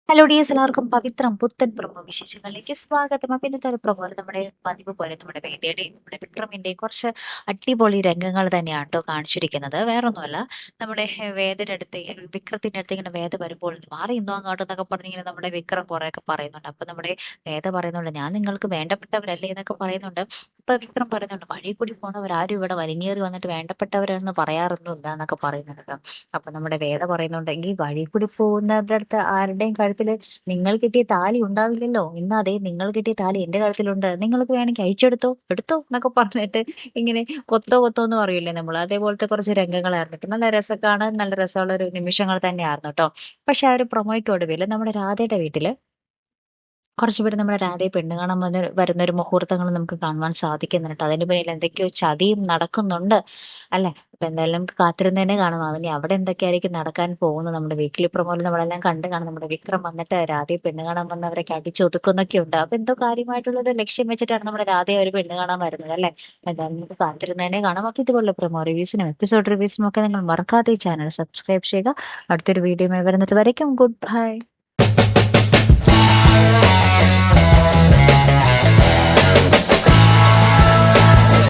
Hello dears, എല്ലാവർക്കും പവിത്രം പുത്തൻ promo വിശേഷങ്ങളിലേക്ക് സ്വാഗതം. അപ്പൊ ഇന്നത്തെ ഒരു പ്രൊമോ നമ്മുടെ പതിവ് പോലെ നമ്മുടെ വേദയുടെയും നമ്മുടെ വിക്രമിന്റെയും കുറച്ച് അടിപൊളി രംഗങ്ങൾ തന്നെയാണ് കേട്ടോ കാണിച്ചിരിക്കുന്നത്. വേറൊന്നുമല്ല, നമ്മുടെ വേദയുടെ അടുത്ത് വിക്രത്തിന്റെ അടുത്ത് ഇങ്ങനെ വേദ വരുമ്പോൾ മാറി ഇന്നോ അങ്ങോട്ടോ എന്നൊക്കെ പറഞ്ഞിങ്ങനെ നമ്മുടെ വിക്രം കുറെയൊക്കെ പറയുന്നുണ്ട്. അപ്പൊ നമ്മുടെ വേദ പറയുന്നുണ്ട്, ഞാൻ നിങ്ങൾക്ക് വേണ്ടപ്പെട്ടവരല്ലേ എന്നൊക്കെ പറയുന്നുണ്ട്. അപ്പൊ വിക്രം പറയുന്നുണ്ട്, വഴി കൂടി പോണവരാരും ഇവിടെ വലിഞ്ഞേറി വന്നിട്ട് വേണ്ടപ്പെട്ടവരെന്ന് പറയാറൊന്നുമില്ല എന്നൊക്കെ പറയുന്നുണ്ട് ട്ടോ. അപ്പൊ നമ്മുടെ വേദ പറയുന്നുണ്ടെങ്കിൽ വഴി കൂടി പോകുന്നവരുടെ അടുത്ത് ആരുടെയും കഴുത്തില് നിങ്ങൾ കിട്ടിയ താലി ഉണ്ടാവില്ലല്ലോ. ഇന്ന് അതേ നിങ്ങൾ കിട്ടിയ താലി എന്റെ കഴുത്തിലുണ്ട്, നിങ്ങൾക്ക് വേണമെങ്കിൽ അഴിച്ചെടുത്തോ എടുത്തോ എന്നൊക്കെ പറഞ്ഞിട്ട് ഇങ്ങനെ കൊത്തോ കൊത്തോ എന്ന് പറയൂലേ നമ്മൾ, അതേപോലത്തെ കുറച്ച് രംഗങ്ങളായിരുന്നു ട്ടോ. നല്ല രസക്കാണ്, നല്ല രസമുള്ള ഒരു നിമിഷങ്ങൾ തന്നെയായിരുന്നു കേട്ടോ. പക്ഷെ ആ ഒരു പ്രൊമോയ്ക്ക് ഒടുവിൽ നമ്മുടെ രാധയുടെ വീട്ടില് കുറച്ചുപേര് നമ്മുടെ രാധയെ പെണ്ണ് കാണാൻ വരുന്ന ഒരു മുഹൂർത്തങ്ങൾ നമുക്ക് കാണുവാൻ സാധിക്കുന്നുണ്ട്. അതിന് പിന്നിൽ എന്തൊക്കെയോ ചതിയും നടക്കുന്നുണ്ട് അല്ലെ. അപ്പൊ എന്തായാലും നമുക്ക് കാത്തിരുന്ന് തന്നെ കാണാം അവന് അവിടെ എന്തൊക്കെയായിരിക്കും നടക്കാൻ പോകുന്നത്. നമ്മുടെ വീട്ടിൽ പ്രമോല് നമ്മളെല്ലാം കണ്ടു കാണാം, നമ്മുടെ വിക്രം വന്നിട്ട് രാധയെ പെണ്ണ് കാണാൻ വന്നവരൊക്കെ അടിച്ചൊതുക്കുന്നൊക്കെ ഉണ്ട്. അപ്പൊ എന്തോ കാര്യമായിട്ടുള്ള ഒരു ലക്ഷ്യം വെച്ചിട്ടാണ് നമ്മുടെ രാധയെ ഒരു പെണ്ണ് കാണാൻ വരുന്നത് അല്ലെ. എന്തായാലും നമുക്ക് കാത്തിരുന്ന് തന്നെ കാണാം. അപ്പൊ ഇതുപോലുള്ള പ്രമോ റിവ്യൂസിനും എപ്പിസോഡ് റിവ്യൂസിനും ഒക്കെ നിങ്ങൾ മറക്കാതെ ഈ ചാനൽ സബ്സ്ക്രൈബ് ചെയ്യുക. അടുത്തൊരു വീഡിയോ വരുന്നത് വരയ്ക്കും ഗുഡ് ബൈ.